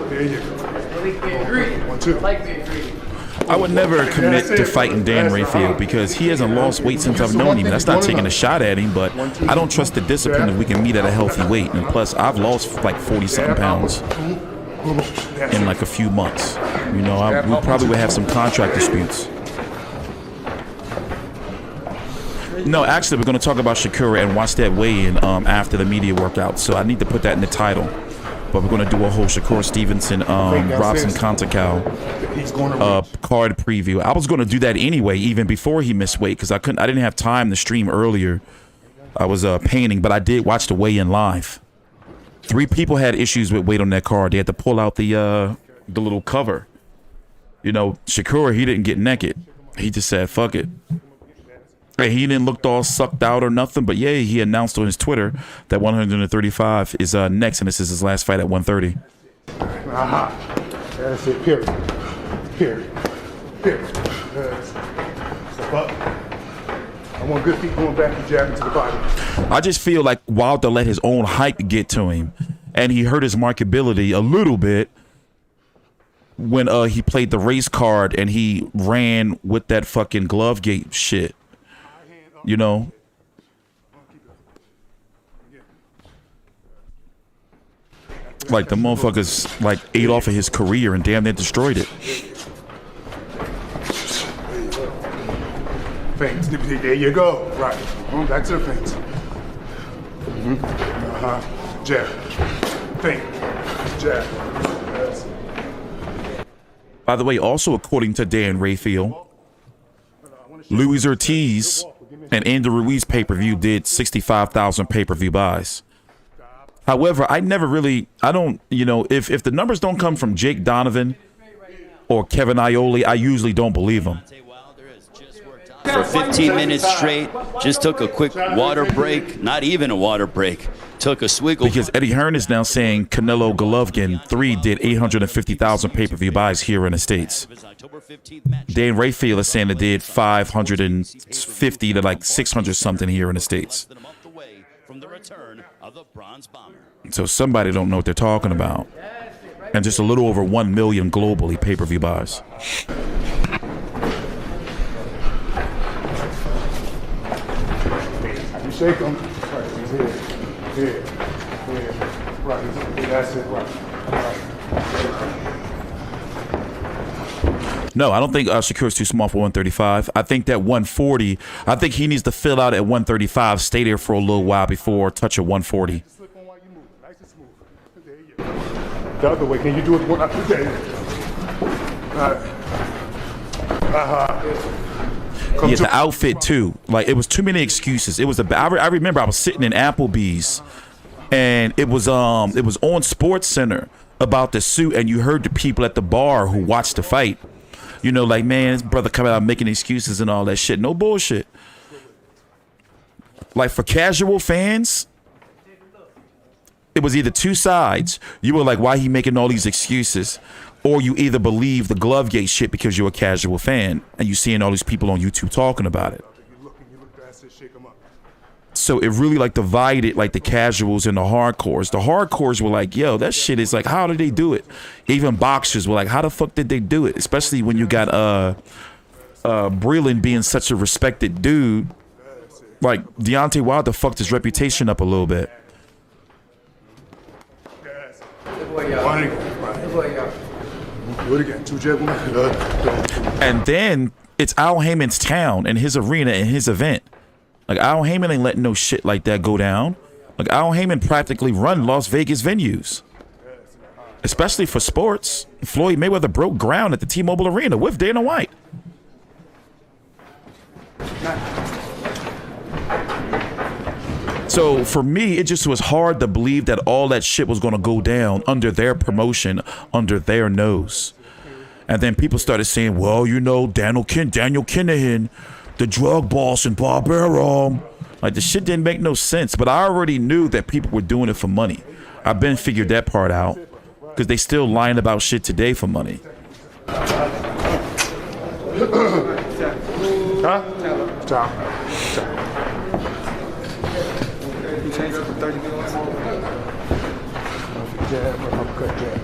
There you go. 1, 2. I would never commit to fighting Dan Rayfield because he hasn't lost weight since I've known him. That's not taking a shot at him, but I don't trust the discipline if we can meet at a healthy weight. And plus, I've lost like 40-something pounds in like a few months. You know, we probably would have some contract disputes. No, actually, we're going to talk about Shakura and watch that weigh-in after the media workout. So I need to put that in the title. But we're going to do a whole Shakur Stevenson, Robson Contacal card preview. I was going to do that anyway, even before he missed weight, because I didn't have time to stream earlier. I was painting, but I did watch the weigh-in live. 3 people had issues with weight on that card. They had to pull out the little cover. You know, Shakur, he didn't get naked. He just said, fuck it. And he didn't look all sucked out or nothing, but yeah, he announced on his Twitter that 135 is next, and this is his last fight at 130. That's it, period. Period. Step up. I want good feet going back and jabbing to the body. I just feel like Wilder let his own hype get to him, and he hurt his marketability a little bit when he played the race card and he ran with that fucking glove gate shit. You know? Like the motherfuckers like ate off of his career and damn near destroyed it. Feints. There you go. Right. Back to the feints. Jab. Feint. Jab. Yes. By the way, also according to Dan Rayfield, Luis Ortiz and Andy Ruiz pay-per-view did 65,000 pay-per-view buys. However, I don't, you know, if the numbers don't come from Jake Donovan or Kevin Iole, I usually don't believe them. For 15 minutes straight, just took a quick water break, not even a water break, took a swiggle. Because Eddie Hearn is now saying Canelo Golovkin 3 did 850,000 pay-per-view buys here in the States. Dan Rayfield is saying it did 550 to like 600 something here in the States. So somebody don't know what they're talking about. And just a little over 1 million globally pay-per-view buys. You shake him. Right, he's here. Right, that's it, right. No, I don't think Shakur's too small for 135. I think that 140, I think he needs to fill out at 135, stay there for a little while before touch a 140. The other way, can you do it one after day? Yeah, the outfit too. Like, it was too many excuses. It was I remember I was sitting in Applebee's, and it was on Sports Center about the suit, and you heard the people at the bar who watched the fight. You know, like, man, this brother coming out making excuses and all that shit. No bullshit. Like, for casual fans, it was either two sides. You were like, why he making all these excuses? Or you either believe the glove gate shit because you're a casual fan and you seeing all these people on YouTube talking about it. So it really like divided like the casuals and the hardcores. The hardcores were like, yo, that shit is like, how did they do it? Even boxers were like, how the fuck did they do it? Especially when you got Breland being such a respected dude. Like, Deontay Wilder fucked his reputation up a little bit. Do it again. Two jab. And then it's Al Heyman's town and his arena and his event. Like, Al Heyman ain't letting no shit like that go down. Like, Al Heyman practically run Las Vegas venues, especially for sports. Floyd Mayweather broke ground at the T-Mobile Arena with Dana White. So for me, it just was hard to believe that all that shit was going to go down under their promotion, under their nose. And then people started saying, well, you know, Daniel Kinahan, the drug boss in Barbaro. Like, the shit didn't make no sense. But I already knew that people were doing it for money. I've been figured that part out because they still lying about shit today for money. Change it for 30 minutes. Jab or uppercut jab.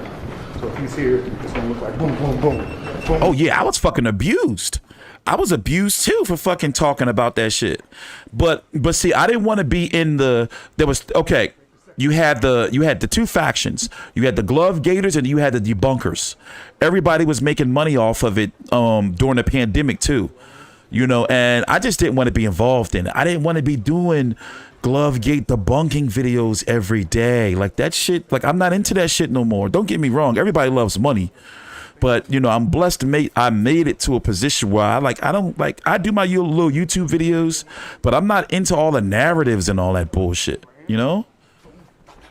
So if he's here, it's gonna look like boom, boom, boom, boom. Oh yeah, I was fucking abused. I was abused too for fucking talking about that shit. But see, I didn't want to be in the. There was okay. You had the two factions. You had the glove gators and you had the debunkers. Everybody was making money off of it during the pandemic too. You know, and I just didn't want to be involved in it. I didn't want to be doing glove gate debunking videos every day. Like, that shit, like, I'm not into that shit no more. Don't get me wrong. Everybody loves money. But, you know, I'm blessed to I made it to a position where I do my little YouTube videos, but I'm not into all the narratives and all that bullshit, you know?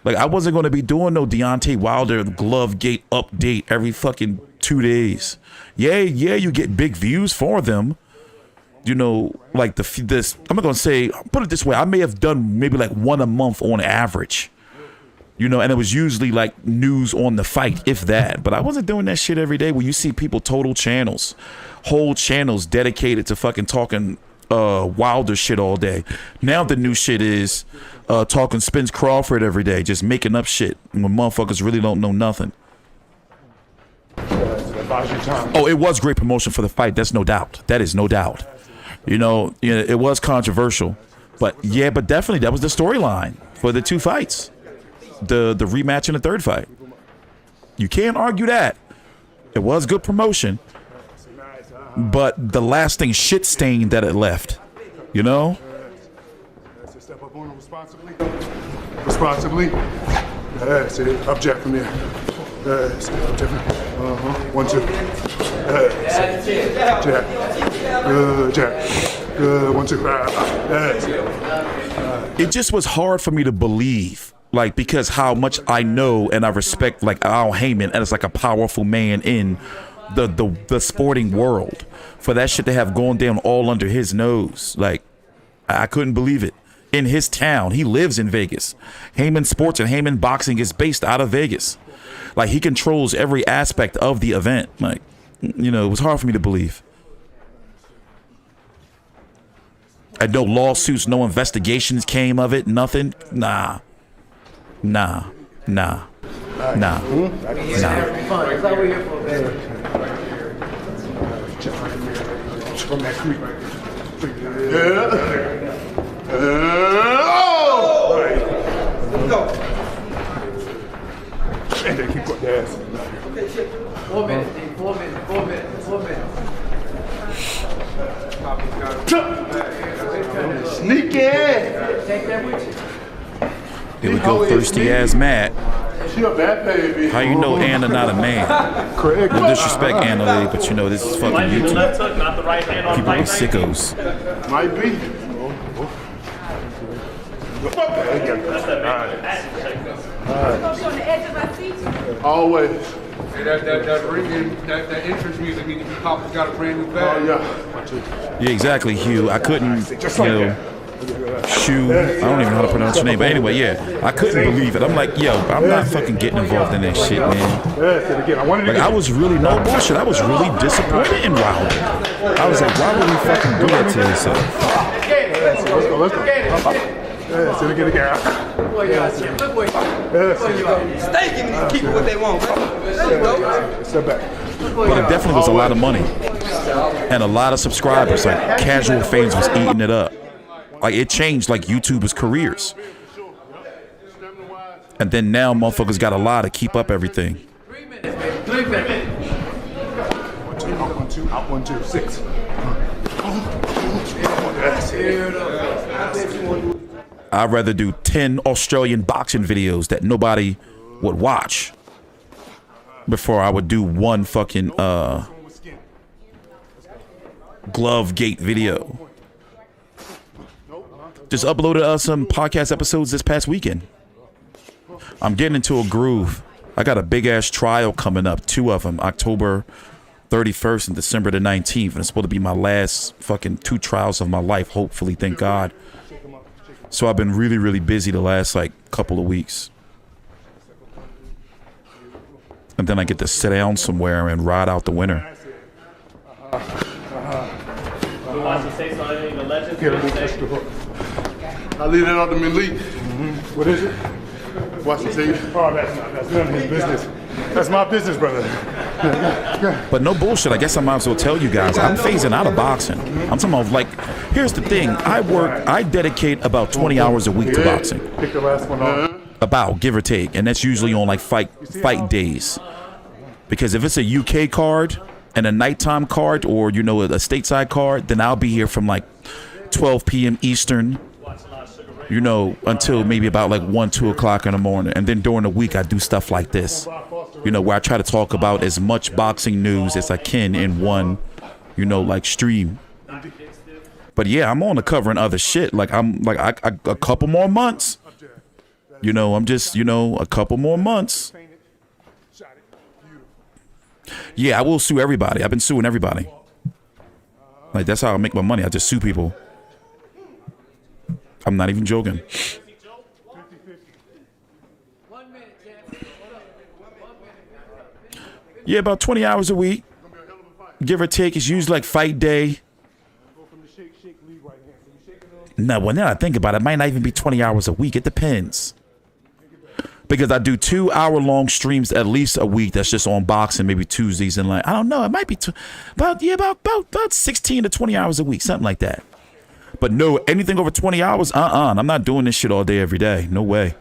Like, I wasn't going to be doing no Deontay Wilder glove gate update every fucking 2 days. Yeah, you get big views for them. You know, like this. I'm not gonna say. Put it this way. I may have done maybe like one a month on average. You know, and it was usually like news on the fight, if that. But I wasn't doing that shit every day. Where you see people total channels, whole channels dedicated to fucking talking Wilder shit all day. Now the new shit is talking Spence Crawford every day, just making up shit when motherfuckers really don't know nothing. Oh, it was great promotion for the fight. That's no doubt. That is no doubt. You know, it was controversial, but definitely that was the storyline for the two fights, the rematch and the third fight. You can't argue that. It was good promotion, but the lasting shit stain that it left, you know. Step up on it responsibly. Responsibly. That's it. Object from here. That's it. Object. 1, 2. That's it. Jack. Good, Jack. Good. 1, 2. That's it. It just was hard for me to believe, like, because how much I know and I respect, like, Al Heyman as like a powerful man in the sporting world, for that shit to have gone down all under his nose. Like, I couldn't believe it. In his town, he lives in Vegas. Heyman Sports and Heyman Boxing is based out of Vegas. Like, he controls every aspect of the event. Like, you know, it was hard for me to believe. And no lawsuits, no investigations came of it, nothing. Nah. From that creek. Oh! Right. And they keep putting their ass in there. 4 minutes, Steve. 4 minutes. 4 minutes. 4 minutes. Sneaky! Take that with you. Here we go, thirsty ass Matt. She a bad baby. How you know Anna not a man? Craig. No disrespect, Anna Lee, but you know this is fucking Might be the YouTube. left hook, not the right hand on People are fight sickos. Might be. That's that Always. Hey, that ringing, that entrance music means you got a brand new bag. Oh, yeah. Yeah, exactly, Hugh. I couldn't, Just you like know, Hugh. I don't even know how to pronounce your name, but anyway, yeah, I couldn't believe it. I'm like, yo, I'm not fucking getting involved in that shit, man. Like, I was really, no bullshit, I was really disappointed in Wilder. I was like, why would he fucking do that to himself? Let's go. Yes, it'll get a guy. Stay giving these people what they want, bro. There you go. Step back. But it definitely was a lot of money and a lot of subscribers. Like, casual fans was eating it up. Like, it changed like YouTubers' careers. And then now motherfuckers got a lot to keep up everything. 3 minutes, baby. 3 minutes. 1, 2, out 1, 2, 6. I'd rather do 10 Australian boxing videos that nobody would watch before I would do one fucking glove gate video. Just uploaded some podcast episodes this past weekend. I'm getting into a groove. I got a big ass trial coming up, 2 of them, October 31st and December the 19th, and it's supposed to be my last fucking 2 trials of my life, hopefully, thank God. So I've been really, really busy the last like couple of weeks. And then I get to sit down somewhere and ride out the winter. I leave that on the elite. What is it? Watch the tape. Oh, that's none of his business. That's my business, brother. But no bullshit, I guess I might as well tell you guys, I'm phasing out of boxing. I'm talking about, like, here's the thing. I dedicate about 20 hours a week to boxing. Pick the last one off. About, give or take. And that's usually on like fight days. Because if it's a UK card and a nighttime card, or, you know, a stateside card, then I'll be here from like 12 p.m. Eastern, you know, until maybe about like 1, 2 o'clock in the morning. And then during the week, I do stuff like this, you know, where I try to talk about as much boxing news as I can in one, you know, like stream. But yeah, I'm on to covering other shit. Like, I'm like, I a couple more months, you know, I'm just, you know, a couple more months. Yeah, I will sue everybody. I've been suing everybody. Like, that's how I make my money. I just sue people. I'm not even joking. Yeah, about 20 hours a week. Give or take. It's usually like fight day. No, well, now I think about it, it might not even be 20 hours a week. It depends. Because I do 2-hour-long streams at least a week. That's just on boxing, maybe Tuesdays and like, I don't know. It might be about 16 to 20 hours a week, something like that. But no, anything over 20 hours, I'm not doing this shit all day, every day. No way.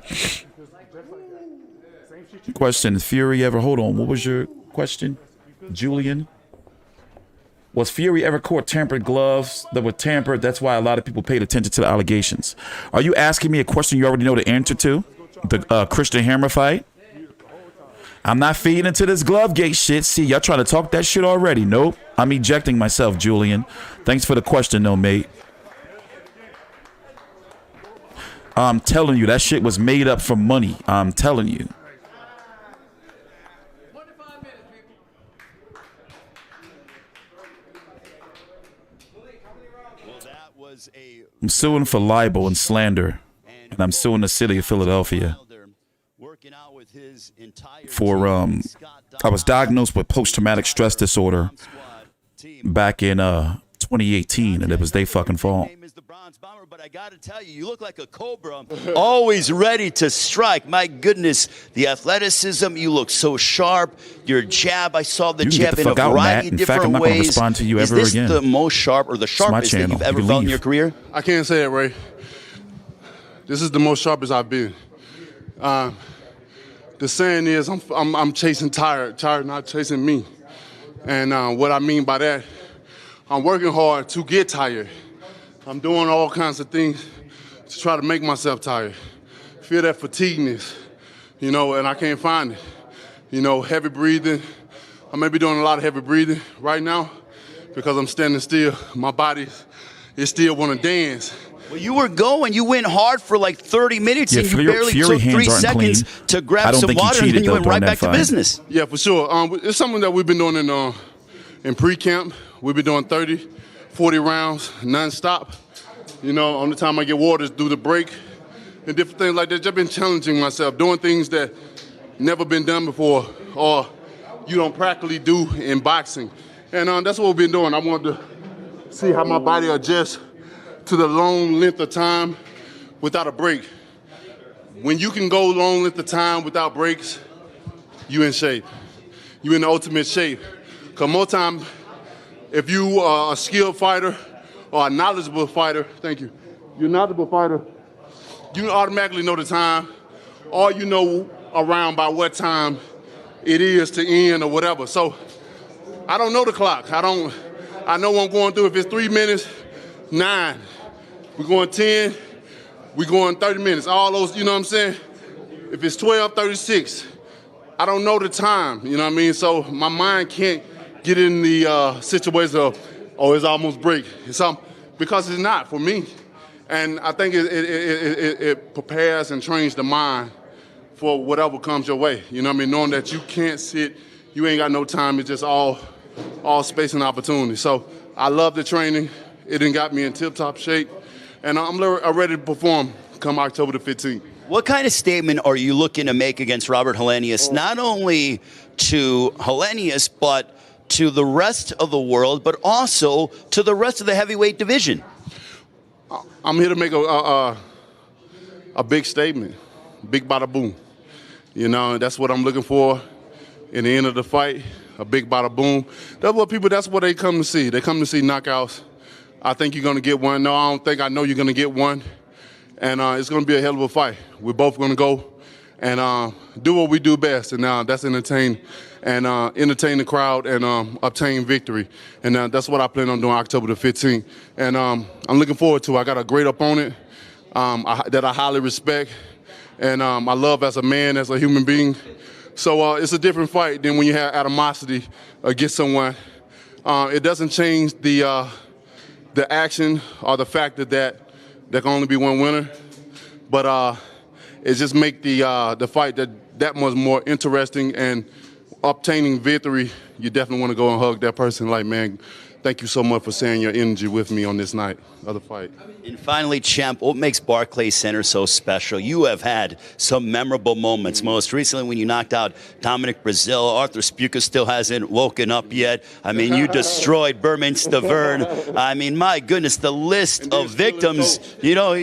Question, Fury ever, hold on, what was your question, Julian? Was Fury ever caught tampered gloves that were tampered? That's why a lot of people paid attention to the allegations. Are you asking me a question you already know the answer to? The Christian Hammer fight? I'm not feeding into this glove gate shit. See, y'all trying to talk that shit already. Nope. I'm ejecting myself, Julian. Thanks for the question, though, mate. I'm telling you, that shit was made up for money. I'm telling you. I'm suing for libel and slander, and I'm suing the city of Philadelphia for I was diagnosed with post-traumatic stress disorder back in 2018, and it was their fucking fault. But I gotta tell you, you look like a cobra, always ready to strike. My goodness, the athleticism, you look so sharp. Your jab, I saw the jab in a variety of different ways. Gonna respond to you ever Is this again. the most sharp or the sharpest that you've ever felt in your career? I can't say it, Ray. This is the most sharpest I've been. The saying is, I'm chasing tired not chasing me. And what I mean by that, I'm working hard to get tired. I'm doing all kinds of things to try to make myself tired. Feel that fatigueness, you know, and I can't find it. You know, heavy breathing. I may be doing a lot of heavy breathing right now because I'm standing still. My body is still want to dance. Well, you were going. You went hard for like 30 minutes, and you barely took 3 seconds to grab some water, and then you went right back to business. Yeah, for sure. It's something that we've been doing in pre-camp. We've been doing 30, 40 rounds nonstop. You know, on the time I get water is through the break and different things like that. Just been challenging myself, doing things that never been done before or you don't practically do in boxing. And that's what we've been doing. I wanted to see how my body adjusts to the long length of time without a break. When you can go long length of time without breaks, you in shape. You in the ultimate shape. Because more time, if you are a skilled fighter or a knowledgeable fighter, thank you, you're a knowledgeable fighter, you automatically know the time, or you know around by what time it is to end or whatever. So I don't know the clock. I know what I'm going through. If it's 3 minutes, 9. We're going 10, we're going 30 minutes. All those, you know what I'm saying? If it's 12, 36, I don't know the time, you know what I mean? So my mind can't get in the situation of, oh, it's almost break. Because it's not for me. And I think it prepares and trains the mind for whatever comes your way. You know what I mean? Knowing that you can't sit, you ain't got no time, it's just all space and opportunity. So I love the training. It done got me in tip-top shape. And I'm ready to perform come October the 15th. What kind of statement are you looking to make against Robert Helenius, not only to Helenius, but to the rest of the world, but also to the rest of the heavyweight division? I'm here to make a big statement, big bada boom. You know, that's what I'm looking for in the end of the fight, a big bada boom. That's what they come to see. They come to see knockouts. I think you're going to get one. No, I don't think I know you're going to get one. And it's going to be a hell of a fight. We're both going to go and do what we do best, and that's entertain the crowd and obtain victory. And that's what I plan on doing October the 15th. And I'm looking forward to it. I got a great opponent that I highly respect and I love as a man, as a human being. So it's a different fight than when you have animosity against someone. It doesn't change the action or the fact that there can only be one winner, but it just make the fight that much more interesting and obtaining victory, you definitely want to go and hug that person like, man, thank you so much for sharing your energy with me on this night of the fight. And finally, champ, what makes Barclays Center so special? You have had some memorable moments. Most recently, when you knocked out Dominic Brazil, Arthur Spuka still hasn't woken up yet. I mean, you destroyed Berman Stavern. I mean, my goodness, the list of victims. You know.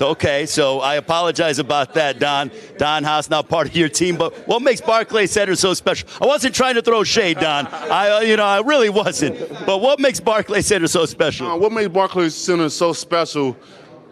Okay, so I apologize about that, Don. Don Haas, not part of your team, but what makes Barclays Center so special? I wasn't trying to throw shade, Don. I really wasn't. But what makes Barclays Center so special? What makes Barclays Center so special?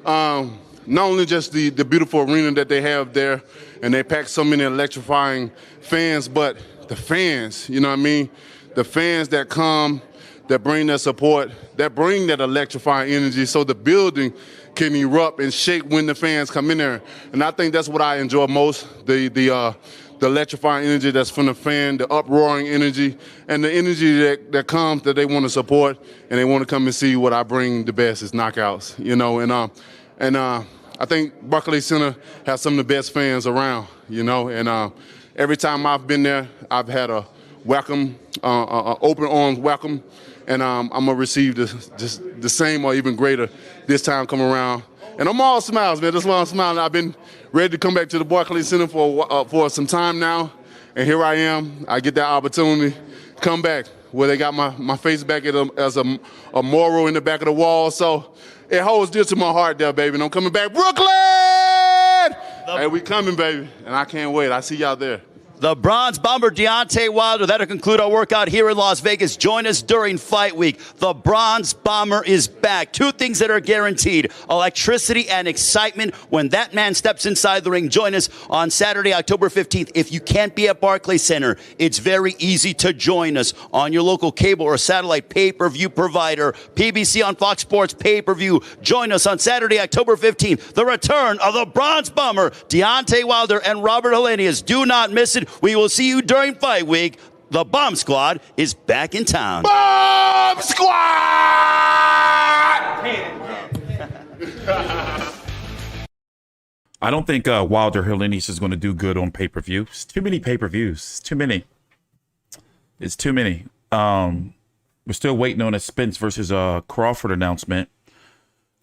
Not only just the beautiful arena that they have there, and they pack so many electrifying fans, but the fans. You know what I mean? The fans that come, that bring their support, that bring that electrifying energy, so the building can erupt and shake when the fans come in there. And I think that's what I enjoy most, the electrifying energy that's from the fan, the uproaring energy, and the energy that comes that they want to support and they want to come and see what I bring the best is knockouts, you know. And I think Barclays Center has some of the best fans around, you know. And every time I've been there, I've had a welcome, open arms welcome, and I'm gonna receive the same or even greater this time come around. And I'm all smiles, man. That's why I'm smiling. I've been ready to come back to the Barclays Center for some time now, and here I am. I get that opportunity to come back where they got my face back as a memorial in the back of the wall. So it holds dear to my heart there, baby. And I'm coming back, Brooklyn! Hey, we coming, baby, and I can't wait. I see y'all there. The Bronze Bomber, Deontay Wilder. That'll conclude our workout here in Las Vegas. Join us during Fight Week. The Bronze Bomber is back. Two things that are guaranteed: electricity and excitement when that man steps inside the ring. Join us on Saturday, October 15th. If you can't be at Barclays Center, it's very easy to join us on your local cable or satellite pay-per-view provider. PBC on Fox Sports pay-per-view. Join us on Saturday, October 15th. The return of the Bronze Bomber, Deontay Wilder and Robert Helenius. Do not miss it. We will see you during Fight Week. The Bomb Squad is back in town. Bomb Squad! I don't think Wilder Helenius is going to do good on pay-per-view. It's too many pay-per-views. It's too many. It's too many. We're still waiting on a Spence versus Crawford announcement.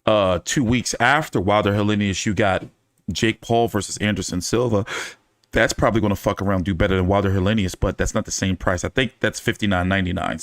2 weeks after Wilder Helenius, you got Jake Paul versus Anderson Silva. That's probably going to fuck around, do better than Wilder Helenius, but that's not the same price. I think that's $59.99.